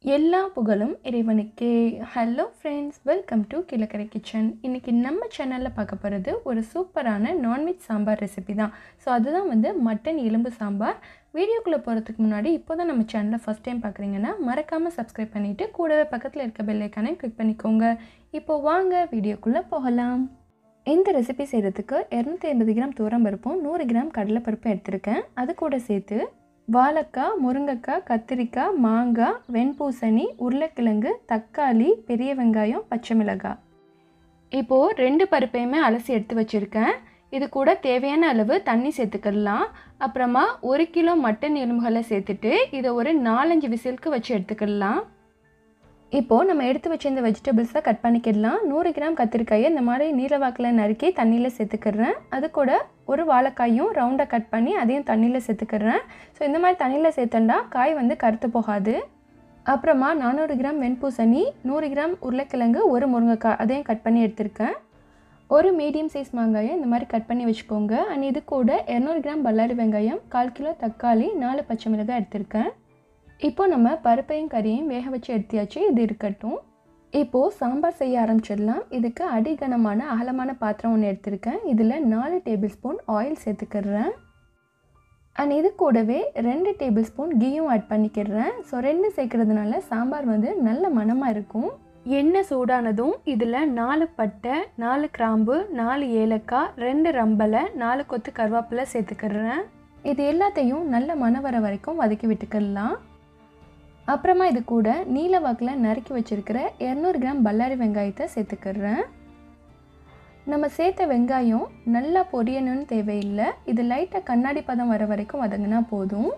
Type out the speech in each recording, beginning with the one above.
எல்லா புகழும் இறைவனுக்கே. Hello friends, welcome to Kilakarai kitchen. இன்றைக்கி நம்ம சேனலில் பார்க்க போகிறது ஒரு சூப்பரான நான்வெஜ் சாம்பார் ரெசிபி தான். ஸோ அதுதான் மட்டன் எலும்பு சாம்பார். வீடியோக்குள்ளே போகிறதுக்கு முன்னாடி இப்போ தான் நம்ம சேனலை ஃபஸ்ட் டைம் பார்க்குறீங்கன்னா மறக்காமல் சப்ஸ்கிரைப் பண்ணிவிட்டு கூடவே பக்கத்தில் இருக்க பெல் ஐக்கானை கிளிக் பண்ணிக்கோங்க. இப்போது வாங்க வீடியோக்குள்ளே போகலாம். இந்த ரெசிபி செய்கிறதுக்கு 250 கிராம் துவரம்பருப்பும் 100 கிராம் கடலைப்பருப்பும் எடுத்திருக்கேன். அது கூட சேர்த்து வாழைக்காய், முருங்கைக்காய், கத்திரிக்காய், மாங்காய், வெண்பூசணி, உருளைக்கிழங்கு, தக்காளி, பெரிய வெங்காயம், பச்சை மிளகாய். இப்போது 2 பருப்பையுமே அலசி எடுத்து வச்சுருக்கேன். இது கூட தேவையான அளவு தண்ணி சேர்த்துக்கலாம். அப்புறமா 1 கிலோ மட்டன் எலும்புகளை சேர்த்துட்டு இதை ஒரு 4-5 விசிலுக்கு வச்சு எடுத்துக்கலாம். இப்போது நம்ம எடுத்து வச்ச இந்த வெஜிடபிள்ஸை கட் பண்ணிக்கிடலாம். 100 கிராம் கத்திரிக்காயை இந்த மாதிரி நீளவாக்கில் நறுக்கி தண்ணியில் சேர்த்துக்கிறேன். அது கூட ஒரு வாழைக்காயும் ரவுண்டாக கட் பண்ணி அதையும் தண்ணியில் சேர்த்துக்கிறேன். ஸோ இந்த மாதிரி தண்ணியில் சேர்த்தண்டா காய் கருத்து போகாது. அப்புறமா 400 கிராம் வெண்பூசணி, 100 கிராம் உருளைக்கிழங்கு, ஒரு முருங்கைக்காய் அதையும் கட் பண்ணி எடுத்திருக்கேன். ஒரு மீடியம் சைஸ் மாங்காயை இந்த மாதிரி கட் பண்ணி வச்சுக்கோங்க. அண்ட் இது கூட 200 கிராம் பல்லாரி வெங்காயம், 1/4 கிலோ தக்காளி, 4 பச்சை மிளகாய் எடுத்திருக்கேன். இப்போ நம்ம பருப்பையும் கறியையும் வேக வச்சு எடுத்தியாச்சு. இது இருக்கட்டும். இப்போது சாம்பார் செய்ய ஆரம்பிச்சிடலாம். இதுக்கு அடிகனமான அகலமான பாத்திரம் ஒன்று எடுத்திருக்கேன். இதில் 4 டேபிள் ஸ்பூன் ஆயில் சேர்த்துக்கிறேன். அண்ட் இது கூடவே 2 டேபிள் ஸ்பூன் கீயும் ஆட் பண்ணிக்கிறேன். ஸோ 2 சேர்க்கறதுனால சாம்பார் நல்ல மணமாக இருக்கும். எண்ணெய் சூடானதும் இதில் 4 பட்டை, 4 கிராம்பு, 4 ஏலக்காய், 2 ரம்பலை, 4 கொத்து கருவேப்பிலை சேர்த்துக்கிறேன். இது எல்லாத்தையும் நல்ல மணம் வர வரைக்கும் வதக்கி விட்டுக்கலாம். அப்புறமா இது கூட நீலவாக்கில் நறுக்கி வச்சுருக்கிற 200 கிராம் பல்லாரி வெங்காயத்தை சேர்த்துக்கிறேன். நம்ம சேர்த்த வெங்காயம் நல்லா பொரியணும்னு தேவையில்லை. இது லைட்டாக கண்ணாடி பதம் வர வரைக்கும் வதங்கினா போதும்.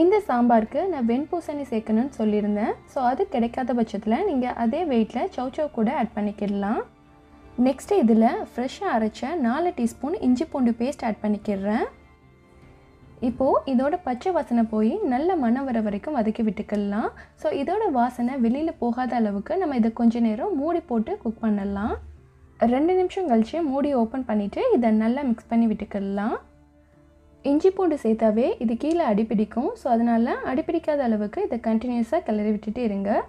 இந்த சாம்பாருக்கு நான் வெண்பூசணி சேர்க்கணும்னு சொல்லியிருந்தேன். ஸோ அது கிடைக்காத பட்சத்தில் நீங்கள் அதே வெயிட்டில் சௌச்சௌ கூட ஆட் பண்ணிக்கிடலாம். நெக்ஸ்ட்டு இதில் ஃப்ரெஷ்ஷாக அரைச்ச 4 டீஸ்பூன் இஞ்சி பூண்டு பேஸ்ட் ஆட் பண்ணிக்கிறேன். இப்போது இதோட பச்சை வாசனை போய் நல்ல மணம் வர வரைக்கும் வதக்கி விட்டுக்கலாம். ஸோ இதோட வாசனை வெளியில் போகாத அளவுக்கு நம்ம இதை கொஞ்சம் நேரம் மூடி போட்டு குக் பண்ணலாம். 2 நிமிஷம் கழித்து மூடி ஓப்பன் பண்ணிவிட்டு இதை நல்லா மிக்ஸ் பண்ணி விட்டுக்கலாம். இஞ்சி பூண்டு சேர்த்தாவே இது கீழே அடிப்பிடிக்கும். ஸோ அதனால் அடிப்பிடிக்காத அளவுக்கு இதை கண்டினியூஸாக கிளறி விட்டுட்டு இருங்க.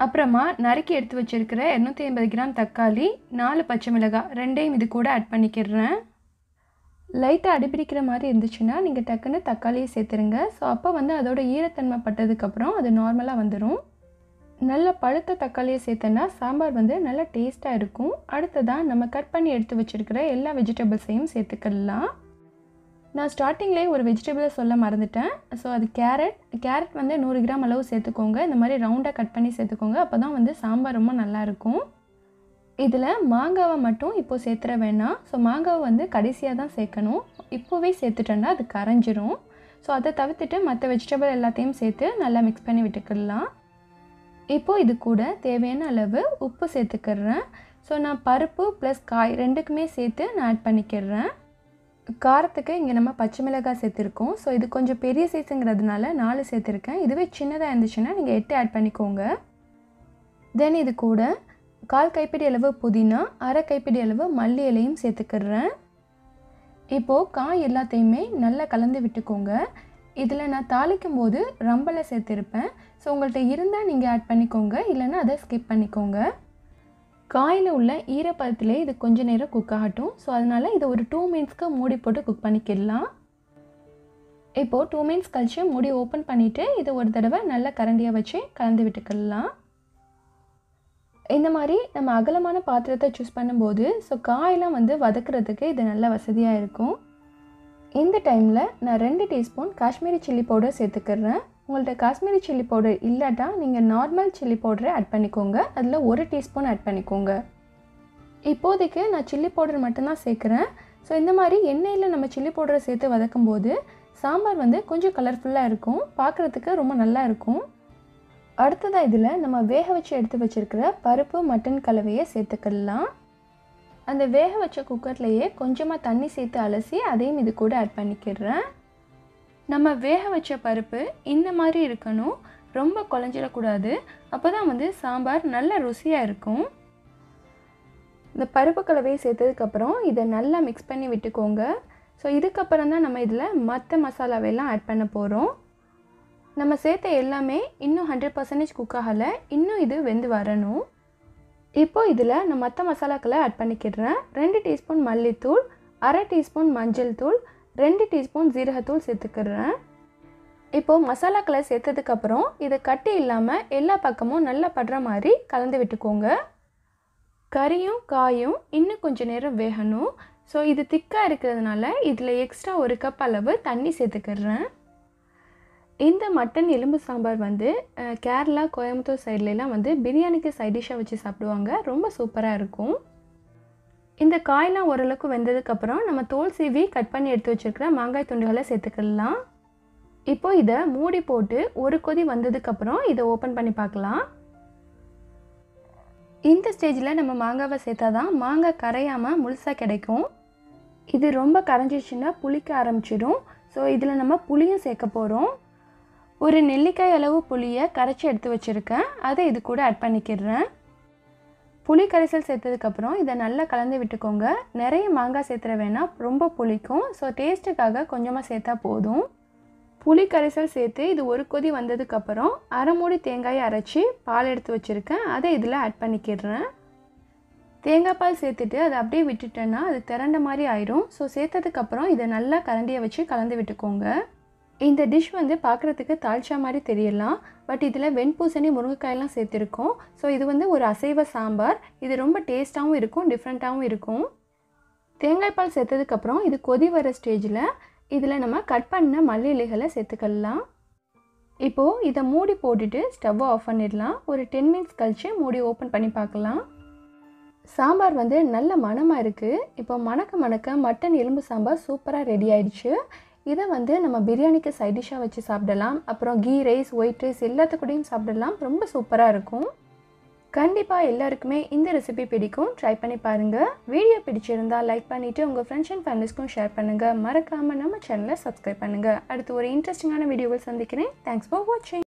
அப்புறமா நறுக்கி எடுத்து வச்சுருக்கிற 250 கிராம் தக்காளி, 4 பச்சை மிளகாய் ரெண்டையும் இது கூட ஆட் பண்ணிக்கிறேன். லைட்டாக அடிப்பிடிக்கிற மாதிரி இருந்துச்சுன்னா நீங்கள் டக்குன்னு தக்காளியை சேர்த்துருங்க. ஸோ அப்போ அதோட ஈரத்தன்மை பட்டதுக்கப்புறம் அது நார்மலாக வந்துடும். நல்ல பழுத்த தக்காளியை சேர்த்தனா சாம்பார் நல்லா டேஸ்ட்டாக இருக்கும். அடுத்ததாக நம்ம கட் பண்ணி எடுத்து வச்சுருக்கிற எல்லா வெஜிடபிள்ஸையும் சேர்த்துக்கலாம். நான் ஸ்டார்டிங்லேயே ஒரு வெஜிடபிளை சொல்ல மறந்துட்டேன். ஸோ அது கேரட் 100 கிராம் அளவு சேர்த்துக்கோங்க. இந்த மாதிரி ரவுண்டாக கட் பண்ணி சேர்த்துக்கோங்க. அப்போ தான் சாம்பார் ரொம்ப நல்லாயிருக்கும். இதில் மாங்காவை மட்டும் இப்போது சேர்த்துற வேணாம். ஸோ மாங்காவை கடைசியாக தான் சேர்க்கணும். இப்போவே சேர்த்துட்டோன்னா அது கரைஞ்சிரும். ஸோ அதை தவிர்த்துட்டு மற்ற வெஜிடபிள் எல்லாத்தையும் சேர்த்து நல்லா மிக்ஸ் பண்ணி விட்டுக்கலாம். இப்போது இது கூட தேவையான அளவு உப்பு சேர்த்துக்கிறேன். ஸோ நான் பருப்பு ப்ளஸ் காய் ரெண்டுக்குமே சேர்த்து நான் ஆட் பண்ணிக்கிறேன். காரத்துக்கு இங்கே நம்ம பச்சை மிளகாய் சேர்த்துருக்கோம். ஸோ இது கொஞ்சம் பெரிய சைஸுங்கிறதுனால 4 சேர்த்துருக்கேன். இதுவே சின்னதாக இருந்துச்சுன்னா நீங்கள் 8 ஆட் பண்ணிக்கோங்க. தென் இது கூட 1/4 கைப்பிடி அளவு புதினா, 1/2 கைப்பிடி அளவு மல்லி இலையும் சேர்த்துக்கிறேன். இப்போது காய் எல்லாத்தையுமே நல்லா கலந்து விட்டுக்கோங்க. இதில் நான் தாளிக்கும் போது ரம்பலை சேர்த்துருப்பேன். ஸோ உங்கள்கிட்ட இருந்தால் நீங்கள் ஆட் பண்ணிக்கோங்க, இல்லைன்னா அதை ஸ்கிப் பண்ணிக்கோங்க. காயில் உள்ள ஈரப்பதத்திலே இது கொஞ்சம் நேரம் குக் ஆகட்டும். ஸோ அதனால் இதை ஒரு 2 மினிட்ஸ்க்கு மூடி போட்டு குக் பண்ணிக்கிடலாம். இப்போது 2 மினிட்ஸ் கழித்து மூடி ஓப்பன் பண்ணிவிட்டு இதை ஒரு தடவை நல்லா கரண்டியாக வச்சு கலந்து விட்டுக்கலாம். இந்த மாதிரி நம்ம அகலமான பாத்திரத்தை சூஸ் பண்ணும்போது ஸோ காயெல்லாம் வதக்கிறதுக்கு இது நல்ல வசதியாக இருக்கும். இந்த டைமில் நான் 2 டீஸ்பூன் காஷ்மீரி சில்லி பவுடர் சேர்த்துக்கிறேன். உங்கள்கிட்ட காஷ்மீரி சில்லி பவுடர் இல்லாட்டா நீங்கள் நார்மல் சில்லி பவுடரை ஆட் பண்ணிக்கோங்க. அதில் 1 டீஸ்பூன் ஆட் பண்ணிக்கோங்க. இப்போதைக்கு நான் சில்லி பவுடர் மட்டும்தான் சேர்க்குறேன். ஸோ இந்த மாதிரி எண்ணெயில் நம்ம சில்லி பவுடரை சேர்த்து வதக்கும்போது சாம்பார் கொஞ்சம் கலர்ஃபுல்லாக இருக்கும், பார்க்குறதுக்கு ரொம்ப நல்லா இருக்கும். அடுத்ததாக இதில் நம்ம வேக வச்சு எடுத்து வச்சுருக்கிற பருப்பு மட்டன் கலவையை சேர்த்துக்கலாம். அந்த வேக வச்ச குக்கர்லேயே கொஞ்சமாக தண்ணி சேர்த்து அலசி அதையும் இது கூட ஆட் பண்ணிக்கிறேன். நம்ம வேக வச்ச பருப்பு இந்த மாதிரி இருக்கணும், ரொம்ப குழஞ்சிடக்கூடாது. அப்போ தான் சாம்பார் நல்ல ருசியாக இருக்கும். இந்த பருப்பு கலவையை சேர்த்ததுக்கப்புறம் இதை நல்லா மிக்ஸ் பண்ணி விட்டுக்கோங்க. ஸோ இதுக்கப்புறம் தான் நம்ம இதில் மற்ற மசாலாவெல்லாம் ஆட் பண்ண போகிறோம். நம்ம சேர்த்த எல்லாமே இன்னும் 100% குக் ஆகலை, இன்னும் இது வெந்து வரணும். இப்போது இதில் நான் மற்ற மசாலாக்களை ஆட் பண்ணிக்கிடுறேன். 2 டீஸ்பூன் மல்லித்தூள், அரை டீஸ்பூன் மஞ்சள் தூள், 2 டீஸ்பூன் ஜீரகத்தூள் சேர்த்துக்கிறேன். இப்போது மசாலாக்களை சேர்த்ததுக்கப்புறம் இதை கட்டி இல்லாமல் எல்லா பக்கமும் நல்லா படுற மாதிரி கலந்து விட்டுக்கோங்க. கறியும் காயும் இன்னும் கொஞ்சம் நேரம் வேகணும். ஸோ இது திக்காக இருக்கிறதுனால இதில் எக்ஸ்ட்ரா 1 கப் அளவு தண்ணி சேர்த்துக்கிறேன். இந்த மட்டன் எலும்பு சாம்பார் வந்து கேரளா, கோயம்புத்தூர் சைட்லலாம் வந்து பிரியாணிக்கு சைட் டிஷ்ஷாக வச்சு சாப்பிடுவாங்க. ரொம்ப சூப்பராக இருக்கும். இந்த காயெலாம் ஓரளவுக்கு வெந்ததுக்கப்புறம் நம்ம தோல் சீவி கட் பண்ணி எடுத்து வச்சுருக்கிற மாங்காய் துண்டுகளை சேர்த்துக்கலாம். இப்போது இதை மூடி போட்டு ஒரு கொதி வந்ததுக்கப்புறம் இதை ஓப்பன் பண்ணி பார்க்கலாம். இந்த ஸ்டேஜில் நம்ம மாங்காவை சேர்த்தா தான் மாங்காய் கரையாமல் முழுசாக கிடைக்கும். இது ரொம்ப கரைஞ்சிச்சுன்னா புளிக்க ஆரம்பிச்சிடும். ஸோ இதில் நம்ம புளியும் சேர்க்க போகிறோம். ஒரு நெல்லிக்காய் அளவு புளியை கரைச்சி எடுத்து வச்சுருக்கேன், அதை இது கூட ஆட் பண்ணிக்கிறேன். புளி கரைசல் சேர்த்ததுக்கப்புறம் இதை நல்லா கலந்து விட்டுக்கோங்க. நிறைய மாங்காய் சேர்த்துற வேணாம், ரொம்ப புளிக்கும். ஸோ டேஸ்ட்டுக்காக கொஞ்சமாக சேர்த்தா போதும். புளி கரைசல் சேர்த்து இது ஒரு கொதி வந்ததுக்கப்புறம் அரை மூடி தேங்காயை அரைச்சி பால் எடுத்து வச்சுருக்கேன், அதை இதில் ஆட் பண்ணிக்கிறேன். தேங்காய் பால் சேர்த்துட்டு அதை அப்படியே விட்டுட்டேன்னா அது திரண்ட மாதிரி ஆயிரும். ஸோ சேர்த்ததுக்கப்புறம் இதை நல்லா கரண்டியை வச்சு கலந்து விட்டுக்கோங்க. இந்த டிஷ் வந்து பார்க்குறதுக்கு தால்ச்சா மாதிரி தெரியலாம், பட் இதில் வெண்பூசணி, முருங்கைக்காயெல்லாம் சேர்த்துருக்கோம். ஸோ இது வந்து ஒரு அசைவ சாம்பார். இது ரொம்ப டேஸ்ட்டாகவும் இருக்கும், டிஃப்ரெண்ட்டாகவும் இருக்கும். தேங்காய் பால் சேர்த்ததுக்கப்புறம் இது கொதி வர ஸ்டேஜில் இதில் நம்ம கட் பண்ண மல்லி இலைகளை சேர்த்துக்கலாம். இப்போது இதை மூடி போட்டுட்டு ஸ்டவ்வை ஆஃப் பண்ணிடலாம். ஒரு 10 மினிட்ஸ் கழித்து மூடி ஓப்பன் பண்ணி பார்க்கலாம். சாம்பார் வந்து நல்ல மணமாக இருக்குது. இப்போ மணக்க மணக்க மட்டன் எலும்பு சாம்பார் சூப்பராக ரெடி ஆயிடுச்சு. இதை வந்து நம்ம பிரியாணிக்கு சைட் டிஷ்ஷாக வச்சு சாப்பிடலாம், அப்புறம் கீ ரைஸ், ஒயிட் ரைஸ் எல்லாத்துக்கூடையும் சாப்பிடலாம். ரொம்ப சூப்பராக இருக்கும். கண்டிப்பாக எல்லாருக்குமே இந்த ரெசிபி பிடிக்கும். ட்ரை பண்ணி பாருங்கள். வீடியோ பிடிச்சிருந்தால் லைக் பண்ணிவிட்டு உங்கள் ஃப்ரெண்ட்ஸ் அண்ட் ஃபேமிலிஸ்க்கும் ஷேர் பண்ணுங்கள். மறக்காமல் நம்ம சேனலை சப்ஸ்கிரைப் பண்ணுங்கள். அடுத்து ஒரு இன்ட்ரெஸ்டிங்கான வீடியோவில் சந்திக்கிறேன். தேங்க்ஸ் ஃபார் வாட்சிங்.